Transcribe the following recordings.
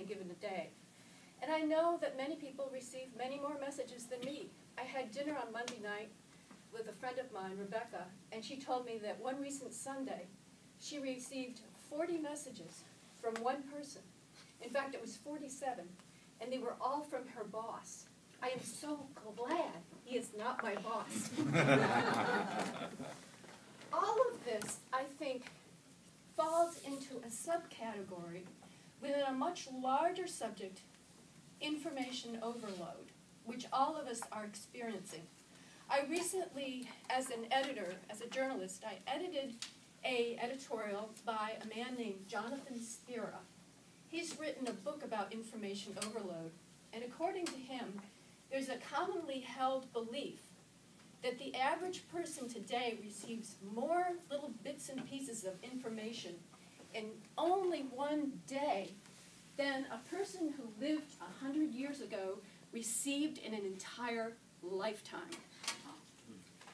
given day. And I know that many people receive many more messages than me. I had dinner on Monday night with a friend of mine, Rebecca, and she told me that one recent Sunday, she received 40 messages from one person. In fact, it was 47, and they were all from her boss. I am so glad he is not my boss. All of this, I think, falls into a subcategory within a much larger subject, information overload, which all of us are experiencing. I recently, as an editor, as a journalist, I edited an editorial by a man named Jonathan Spira. He's written a book about information overload, and according to him, there's a commonly held belief that the average person today receives more little bits and pieces of information in only one day than a person who lived 100 years ago received in an entire lifetime.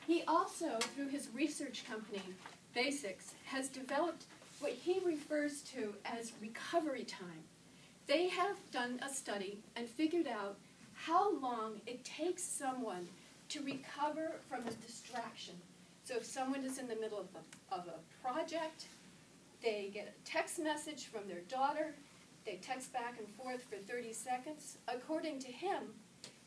He also, through his research company, Basics, has developed what he refers to as recovery time. They have done a study and figured out how long it takes someone to recover from a distraction. So if someone is in the middle of a project, they get a text message from their daughter, they text back and forth for 30 seconds. According to him,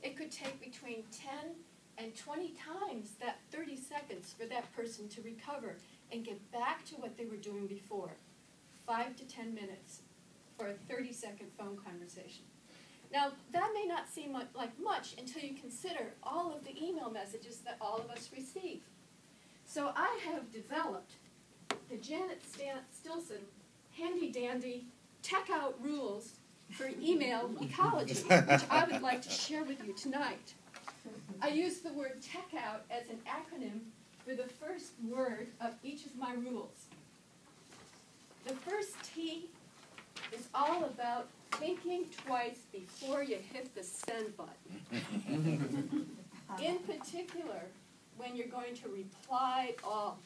it could take between 10 and 20 times that 30 seconds for that person to recover and get back to what they were doing before. 5 to 10 minutes for a 30-second phone conversation. Now, that may not seem like much until you consider all of the email messages that all of us receive. So I have developed the Janet Stilson handy-dandy tech-out rules for email ecology, which I would like to share with you tonight. I use the word tech-out as an acronym for the first word of each of my rules. The first T is all about thinking twice before you hit the send button. In particular, when you're going to reply all.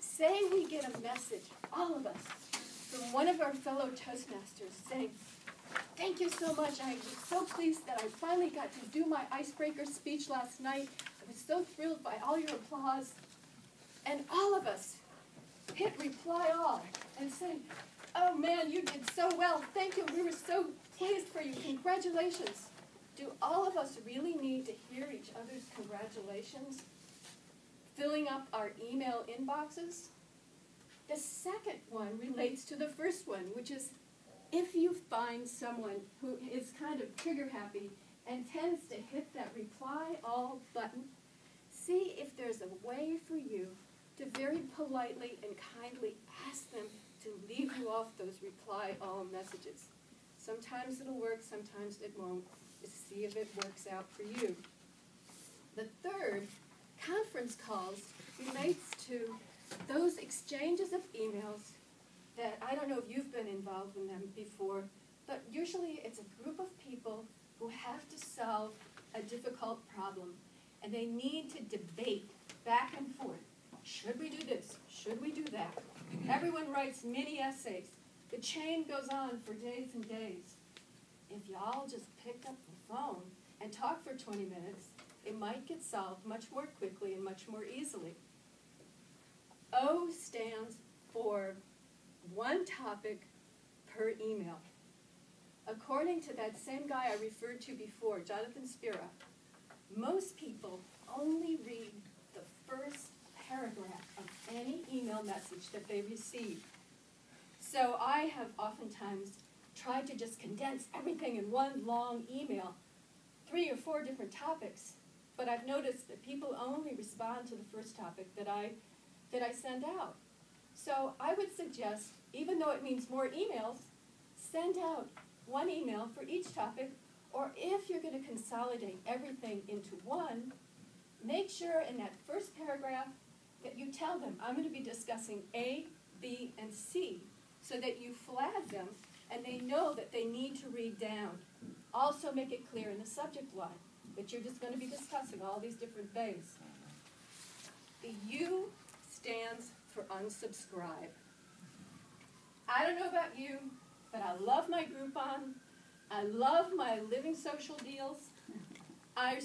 Say we get a message, all of us, from one of our fellow Toastmasters saying, "Thank you so much. I was so pleased that I finally got to do my icebreaker speech last night. I was so thrilled by all your applause." And all of us hit reply all and say, "Oh man, you did so well. Thank you. We were so pleased for you. Congratulations." Do all of us really need to hear each other's congratulations? Filling up our email inboxes? The second one relates to the first one, which is if you find someone who is kind of trigger happy and tends to hit that reply all button, see if there's a way for you to very politely and kindly ask them to leave you off those reply all messages. Sometimes it'll work, sometimes it won't. Just see if it works out for you. The third, conference calls, relates to those exchanges of emails that I don't know if you've been involved in them before, but usually it's a group of people who have to solve a difficult problem, and they need to debate back and forth. Should we do this? Should we do that? Everyone writes mini essays. The chain goes on for days and days. If y'all just picked up the phone and talked for 20 minutes, it might get solved much more quickly and much more easily. O stands for one topic per email. According to that same guy I referred to before, Jonathan Spira, most people only read the first paragraph of any email message that they receive. So I have oftentimes tried to just condense everything in one long email, 3 or 4 different topics, but I've noticed that people only respond to the first topic that I send out. So I would suggest, even though it means more emails, send out one email for each topic, or if you're going to consolidate everything into one, make sure in that first paragraph that you tell them, I'm going to be discussing A, B, and C, so that you flag them and they know that they need to read down. Also make it clear in the subject line that you're just going to be discussing all these different things. The U stands for unsubscribe. I don't know about you, but I love my Groupon. I love my Living Social deals. I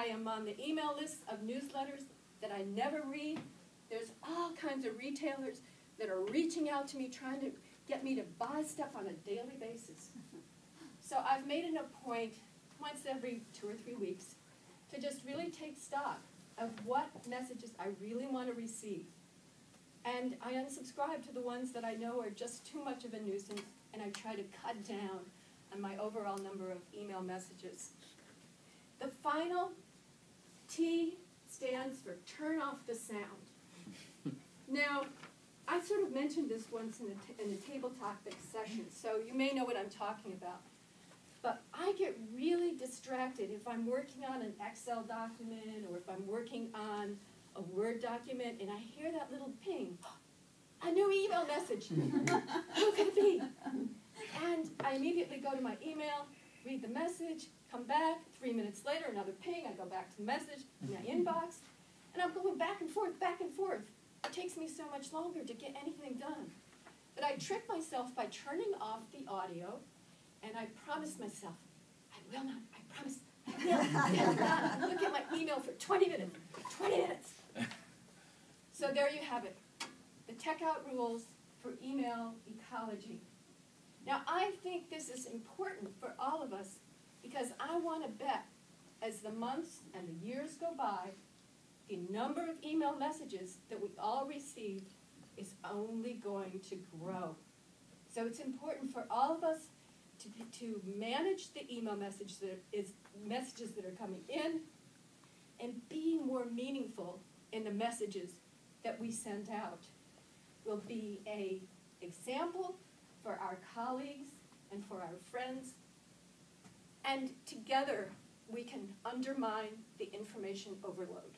am on the email list of newsletters that I never read. There's all kinds of retailers that are reaching out to me trying to get me to buy stuff on a daily basis. So I've made it a point once every 2 or 3 weeks to just really take stock of what messages I really want to receive. And I unsubscribe to the ones that I know are just too much of a nuisance, and I try to cut down on my overall number of email messages. The final T stands for turn off the sound. Now, I sort of mentioned this once in a table topic session, so you may know what I'm talking about. But I get really distracted if I'm working on an Excel document or if I'm working on a Word document and I hear that little ping. A new email message. Who could it be? And I immediately go to my email, read the message, come back. 3 minutes later, another ping. I go back to the message in my inbox. And I'm going back and forth, back and forth. It takes me so much longer to get anything done. But I trick myself by turning off the audio, and I promise myself, I will not, I promise, I will not look at my email for 20 minutes. 20 minutes. So there you have it. The Checkout rules for email ecology. Now, I think this is important for all of us because I want to bet as the months and the years go by, the number of email messages that we all receive is only going to grow. So it's important for all of us to manage the email messages that are coming in and be more meaningful in the messages that we send out. Will be an example for our colleagues and for our friends, and together we can undermine the information overload.